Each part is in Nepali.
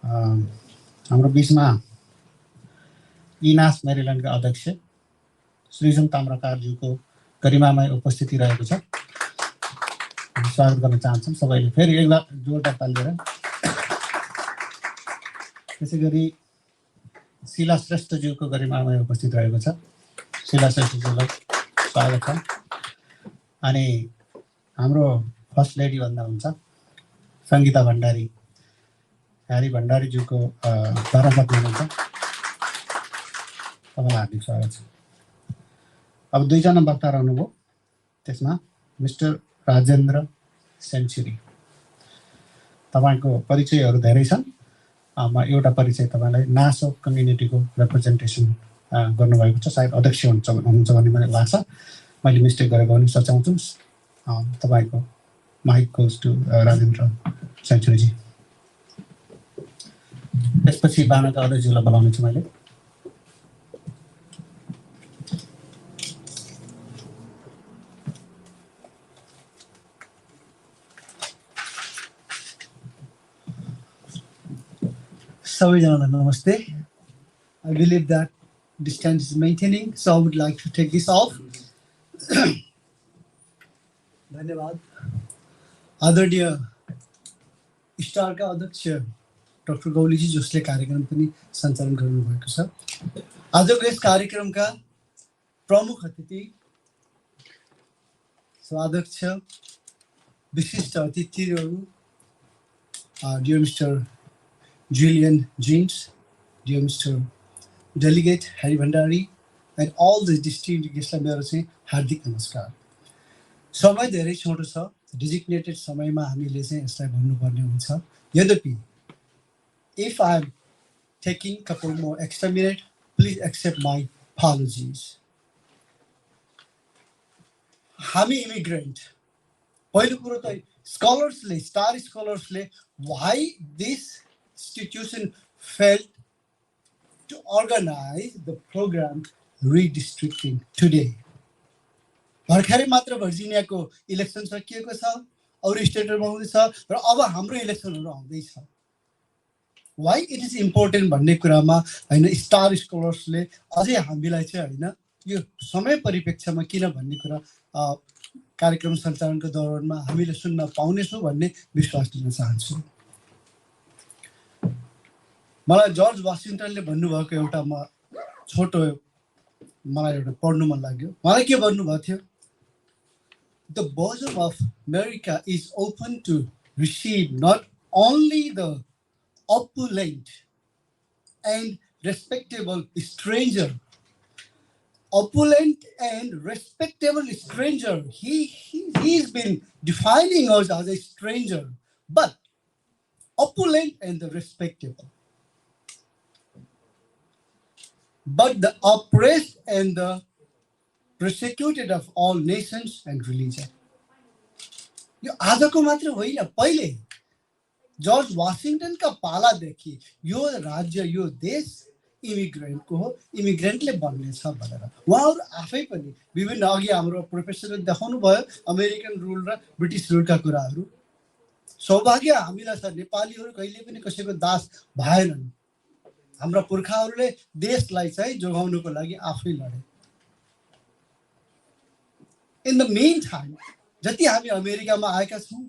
हाम्रो बिचमा इनास मेरील्यान्डका अध्यक्ष सृजन ताम्राकारज्यूको गरिमामय उपस्थिति रहेको छ। स्वागत गर्न चाहन्छौँ सबैले फेरि एकला जोरदार ताली दिएर। त्यसै गरी शिला श्रेष्ठज्यूको गरिमामय उपस्थित रहेको छ। शिला श्रेष्ठज्यूलाई स्वागत छ। अनि हाम्रो फर्स्ट लेडी भन्दा हुन्छ सङ्गीता भण्डारी, ह्यारी भण्डारीज्यूको धर्मपत्नी हुनुहुन्छ। तपाईँलाई हार्दिक स्वागत छ। अब दुईजना वक्ता रहनुभयो, त्यसमा मिस्टर राजेन्द्र सेन्चुरी। तपाईँको परिचयहरू धेरै छन्। म एउटा परिचय तपाईँलाई नासो कम्युनिटीको रिप्रेजेन्टेसन गर्नुभएको छ, सायद अध्यक्ष हुनुहुन्छ भन्ने मलाई लाग्छ। मैले मिस्टेक गरेको पनि सच्याउँछु। तपाईँको माइक गोज टु राजेन्द्र सेन्चुरीजी। त्यसपछि बानाका अध्यक्षज्यूलाई बोलाउनेछु मैले। सबैजनालाई नमस्ते। I believe that distance is maintaining, so I would like to take this off. धन्यवाद। आदरणीय स्टारका अध्यक्ष डाक्टर गौलीजी जसले कार्यक्रम पनि सञ्चालन गर्नुभएको छ। आजको यस कार्यक्रमका प्रमुख अतिथि, स्वाध्यक्ष, विशिष्ट अतिथिहरू, dear mister Julian Jeans, dear Mr. Delegate Harry Bhandari, and all the distinguished guests, मेरो चाहिँ हार्दिक नमस्कार। समय धेरै छोटो छ, designated समयमा हामीले चाहिँ यसलाई भन्नुपर्ने हुन्छ। यद्यपि if I am taking couple more extra minute, please accept my apologies. हामी immigrant, पहिलो कुरो त स्कलर्सले, star स्कलर्सले why this institution failed to organize the program redistricting today. भर्खरै मात्र भर्जिनियाको इलेक्सन सकिएको छ, अरू स्टेटहरुमा हुँदैछ र अब हाम्रो इलेक्सनहरु आउँदैछ। Why it is important भन्ने कुरामा हैन स्टार स्कलर्सले अझै हामीलाई चाहिँ हैन यो समय परिप्रेक्ष्यमा किन भन्ने कुरा कार्यक्रम सञ्चालनको दौरानमा हामीले सुन्न पाउनेछौँ भन्ने विश्वास दिन चाहन्छु। मलाई जर्ज वाशिङटनले भन्नुभएको एउटा छोटो मलाई एउटा पढ्नु मन लाग्यो। मलाई के भन्नुभएको थियो? The bosom of America is open to receive not only the opulent and respectable stranger. Opulent and respectable stranger. He's been defining us as a stranger, but opulent and the respectable. But the oppressed and the persecuted of all nations and religion. यो आजको मात्र होइन, पहिले जर्ज वाशिङटनका पालादेखि यो राज्य, यो देश इमिग्रेन्टको हो, इमिग्रेन्टले बन्नेछ भनेर उहाँहरू आफै पनि विभिन्न अघि हाम्रो प्रोफेसरले देखाउनु भयो अमेरिकन रुल र ब्रिटिश रुलका कुराहरू। सौभाग्य हामीलाई छ, नेपालीहरू कहिले पनि कसैको दास भएनन्। हाम्रा पुर्खाहरूले देशलाई चाहिँ जोगाउनको लागि आफै लडे। इन द मेन टाइम जति हामी अमेरिकामा आएका छौँ,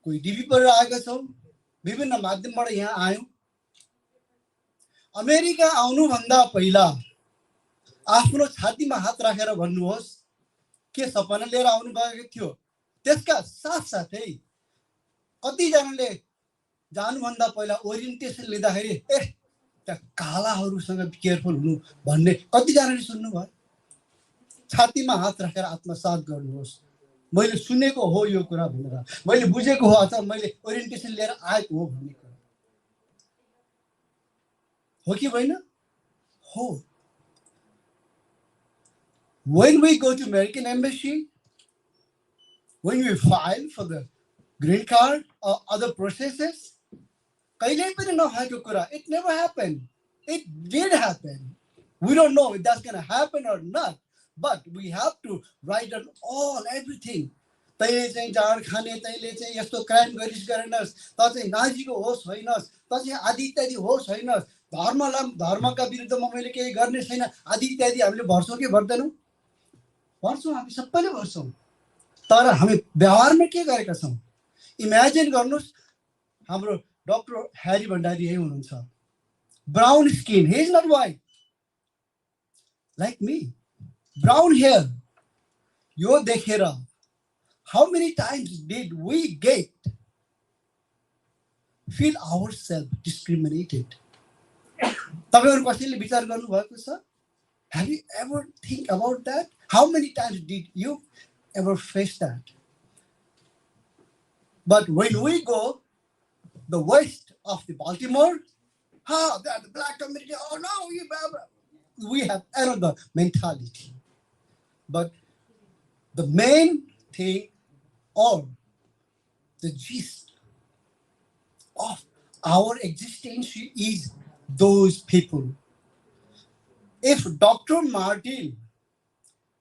कोही डिबी पढेर आएका छौँ, विभिन्न माध्यमबाट यहाँ आयौँ। अमेरिका आउनुभन्दा पहिला आफ्नो छातीमा हात राखेर भन्नुहोस् के सपना लिएर आउनु भएको थियो। त्यसका साथसाथै कतिजनाले जानुभन्दा पहिला ओरिएन्टेसन लिँदाखेरि त्यहाँ कालाहरूसँग केयरफुल हुनु भन्ने कतिजनाले सुन्नुभयो? छातीमा हात राखेर आत्मसात गर्नुहोस्, मैले सुनेको हो यो कुरा भनेर, मैले बुझेको हो, अथवा मैले ओरिएन्टेसन लिएर आएको हो भन्ने कुरा हो कि होइन? हो। When we go to American Embassy, when we file for the green card or other processes, kailai pani nabhएको कुरा, it never happened. It did happen. We don't know if that's going to happen or not, but we have to write down everything. तैँले चाहिँ जाँड खाने, तैँले चाहिँ यस्तो क्राइम गरेनस्, त चाहिँ नाजीको होस् होइनस्, त चाहिँ आदि इत्यादि होस् होइनस्, धर्मका विरुद्धमा मैले केही गर्ने छैन आदि इत्यादि हामीले भर्छौँ कि भर्दैनौँ? भर्छौँ, हामी सबैले भर्छौँ। तर हामी व्यवहारमा के गरेका छौँ? इमेजिन गर्नुहोस्, हाम्रो डक्टर ह्यारी भण्डारी यही हुनुहुन्छ, brown skin, he is not white like me, brown hair. यो देखेर how many times did we feel ourselves discriminated? तपाईहरु कसैले विचार गर्नु भएको छ? Have you ever think about that? How many times did you ever face that? But when we go the west of the Baltimore, the black community, oh no, we have another mentality. But the main thing or the gist of our existence is those people. If Dr. Martin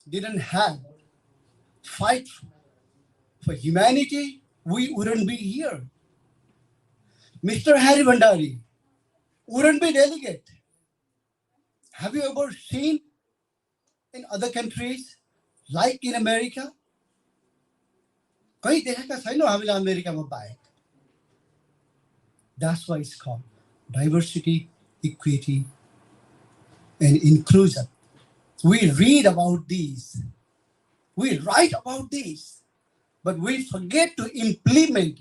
didn't have fight for humanity, we wouldn't be here. Mr. Hari Bhandari wouldn't be delegate. Have you ever seen in other countries, like in America? कहीं देखेका छैनौं हामीले अमेरिकामा बाहेक. That's why it's called diversity, equity, and inclusion. We read about these, we write about these, but we forget to implement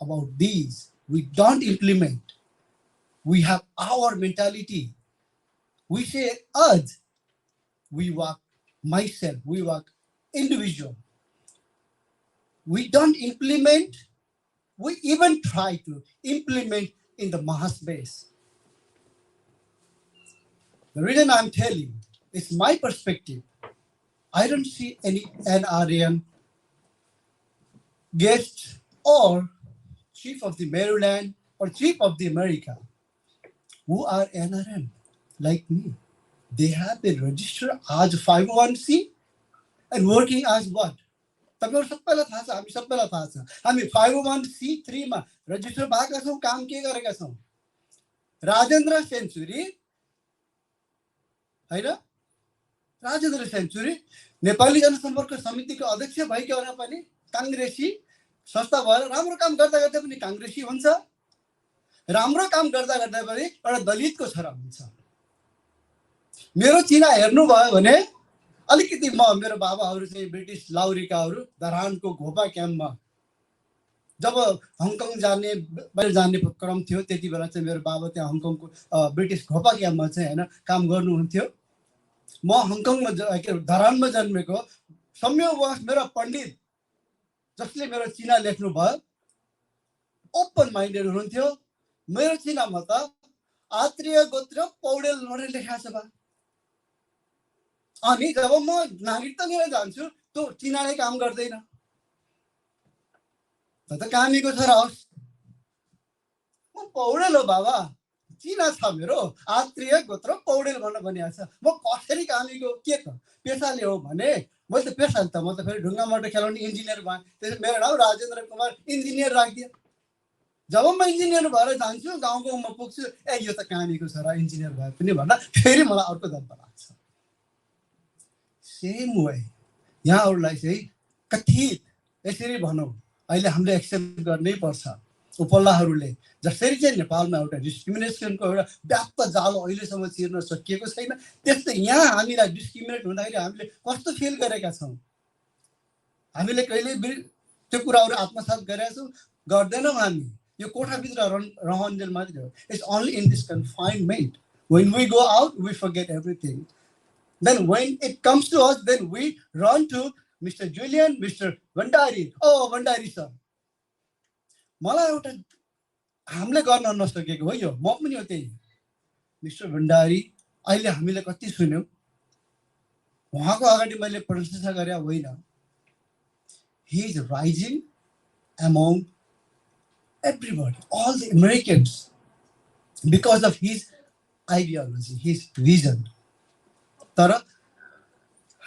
about these. We don't implement. We have our mentality. We say us, we work myself, we work individual. We don't implement. We even try to implement in the mass base. The reason I'm telling, it's my perspective. I don't see any NRM guest or chief of the Maryland or chief of the America who are NRM like me. They have been registered as 501c and working as what? तपाईहरु सबैलाई थाहा छ, हामी सबैलाई थाहा छ, हामी 501c3 मा रजिस्टर भएका छौं, काम के गरेका छौं? राजेन्द्र सेन्चुरी हैन, राजेन्द्र सेन्चुरी नेपाली जनसम्पर्क समितिको अध्यक्ष भइकन पनि कांग्रेसी संस्था भएर राम्रो काम गर्दा गर्दै पनि कांग्रेसी हुन्छ, राम्रो काम गर्दा गर्दै पनि एउटा दलितको छोरा हुन्छ. मेरो चिना हेर्नु भयो भने अलिकति मेरो बाबाहरु चाहिँ ब्रिटिश लाउरीकाहरु धरानको घोपा क्याम्पमा जब हङकङ जाने बाहिर जाने क्रम थियो त्यति बेला चाहिँ मेरो बाबा त्यहाँ हङकङको ब्रिटिश घोपा क्याम्पमा चाहिँ हैन काम गर्नुहुन्थ्यो. म हङकङमा धरानमा जन्मेको, संयोगवश मेरो पण्डित जसले मेरो चिना लेख्नु भयो ओपन माइन्डेड हुनुहुन्थ्यो. मेरो चिनामा त आत्रेय गोत्र पौडेल भनेर लेखेको छ बा. अनि जब म नागरिकता लिएर जान्छु त्यो चिनाले काम गर्दैन. त कामीको छोरा होस्, म पौडेल हो बाबा, चिना छ मेरो, आत्रेय गोत्र पौडेल भनेर भनिएको छ. म कसरी कामीको के त पेशाले हो भने म त पेशा त म त फेरि ढुङ्गा मटर खेलाउने इन्जिनियर भएँ. त्यसै मेरो नाम राजेन्द्र कुमार इन्जिनियर राखिदिए. जब म इन्जिनियर भएर जान्छु गाउँको म पुग्छु, यो त कामीको छोरा इन्जिनियर भए पनि भन्दा फेरि मलाई अर्को दम्प लाग्छ. सेम वे यहाँहरुलाई चाहिँ कथित यसरी भनौं अहिले हामीले एक्सेप्ट गर्नै पर्छ. उपल्लाहरुले जसरी चाहिँ नेपालमा एउटा डिस्क्रिमिनेसनको एउटा व्याप्त जाल अहिलेसम्म चिर्न सकिएको छैन, त्यस्तै यहाँ हामीलाई डिस्क्रिमिनेट हुँदाखेरि हामीले कस्तो फिल गरेका छौं? हामीले कहिले त्यो कुराहरु आत्मसात गरेका छौं? गर्दैनौं. हामी यो कोठाभित्र रहन्जेल मात्रै हो. It's only in this confinement. When we go out, we forget everything. Then when it comes to us, then we run to Mr. Julian, Mr. Bhandari. Oh, Bhandari sir. मलाई एउटा हामीले गर्न नसकेको हो यो, म पनि हो त्यही. मिस्टर भण्डारी अहिले हामीले कति सुन्यौ, उहाँको अगाडि मैले प्रशंसा गरे होइन. He is rising among everybody, all the Americans, because of his ideology, his vision. तर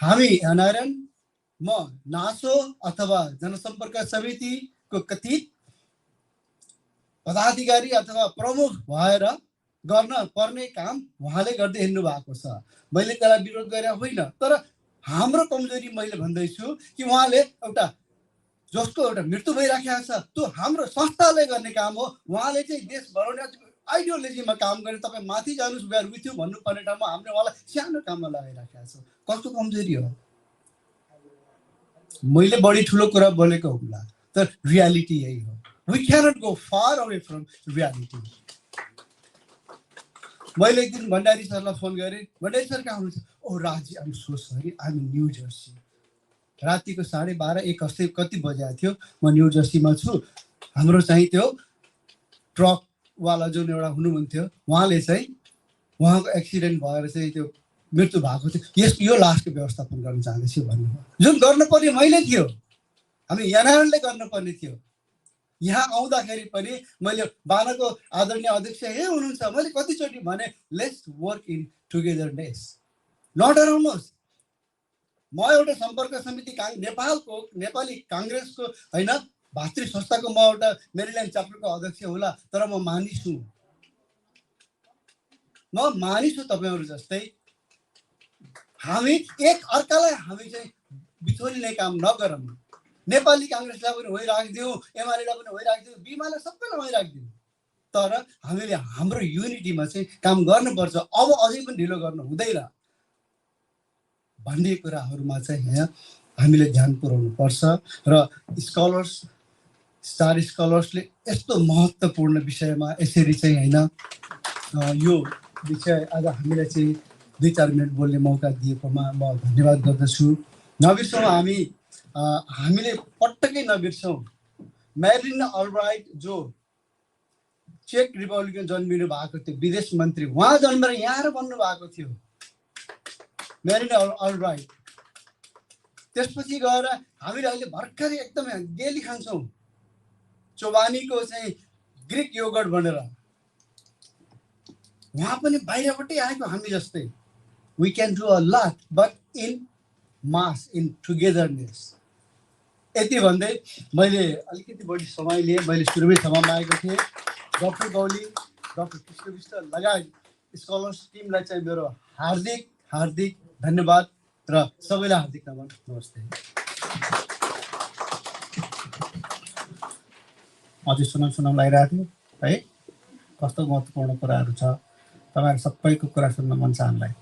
हामी NRM म नासो अथवा जनसम्पर्क समितिको कथित पदाधिकारी अथवा प्रमुख भएर गर्न पर्ने काम उहाँले गर्दै हिँड्नु भएको छ। मैले त्यसलाई विरोध गरे होइन, तर हाम्रो कमजोरी मैले भन्दैछु कि उहाँले एउटा जसको एउटा मृत्यु भइराखेको छ त्यो हाम्रो संस्थाले गर्ने काम हो। उहाँले चाहिँ देश बनाउने आइडियोलोजीमा काम गरे तपाईँ माथि जानुहोस् वेयर विथ यु भन्नुपर्ने ठाउँमा हामीले उहाँलाई सानो काममा लगाइराखेका छौँ। कस्तो कमजोरी हो? मैले बढी ठुलो कुरा बोलेको होला, तर रियालिटी यही हो। We cannot go far away from reality. मैले एक दिन भण्डारी सरलाई फोन गरेँ, भण्डारी सर कहाँ हुनुहुन्छ? ओ राजी, I am so sorry, I am in New Jersey. रातिको 12:30 कति बजेको थियो, म न्यू जर्सीमा छु। हाम्रो चाहिँ त्यो ट्रकवाला जुन एउटा हुनुहुन्थ्यो उहाँले चाहिँ उहाँको एक्सिडेन्ट भएर चाहिँ त्यो मृत्यु भएको थियो, यो लासको व्यवस्थापन गर्न चाहँदैछु भन्नुभयो। जुन गर्नुपर्ने मैले थियो, हामी एनआरएनले गर्नुपर्ने थियो। यहाँ आउँदाखेरि पनि मैले बानाको आदरणीय अध्यक्ष यही हुनुहुन्छ, मैले कतिचोटि भने let's work in togetherness, not aroundness. म एउटा सम्पर्क समिति नेपालको नेपाली काङ्ग्रेसको होइन भातृ संस्थाको म एउटा मेरील्यान्ड च्याप्टरको अध्यक्ष होला, तर म मानिस हुँ। म मानिस हुँ तपाईँहरू जस्तै। हामी एक अर्कालाई हामी चाहिँ बिथोलिने काम नगरौँ। नेपाली काङ्ग्रेसलाई पनि होइ राखिदिउँ, एमालेलाई पनि होइ राखिदिउँ, बिमालाई सबैलाई होइ राखिदिउँ, तर हामीले हाम्रो युनिटीमा चाहिँ काम गर्नुपर्छ। अब अझै पनि ढिलो गर्नु हुँदैन भन्ने कुराहरूमा चाहिँ यहाँ हामीले ध्यान पुर्याउनु पर्छ। र स्कलर्स, स्टार स्कलर्सले यस्तो महत्त्वपूर्ण विषयमा यसरी चाहिँ होइन यो विषय आज हामीलाई चाहिँ 2-4 मिनट बोल्ने मौका दिएकोमा म धन्यवाद गर्दछु। नबिर्सौँ, हामीले पटक्कै नबिर्सौँ म्यारिन अल्ब्राइट जो चेक रिपब्लिकमा जन्मिनु भएको थियो, विदेश मन्त्री, उहाँ जन्मेर यहाँ बन्नु भएको थियो, म्यारिन अल्ब्राइट। त्यसपछि गएर हामीले अहिले भर्खरै एकदमै डेली खान्छौँ चोबानीको चाहिँ ग्रिक योगर्ट भनेर, उहाँ पनि बाहिरबाटै आएको हामी जस्तै। We can do a lot but in mass, in togetherness. यति भन्दै मैले अलिकति बढी समय लिएँ। मैले सुरुमै क्षमा मागेको थिएँ। डक्टर गौली, डक्टर कृष्ण विष्ट लगायत स्कलर्स टिमलाई चाहिँ मेरो हार्दिक हार्दिक धन्यवाद र सबैलाई हार्दिक नमन, नमस्ते। अझै सुनाउँ लागिरहेको थियो है, कस्तो महत्त्वपूर्ण कुराहरू छ, तपाईँहरू सबैको कुरा सुन्न मन छ हामीलाई।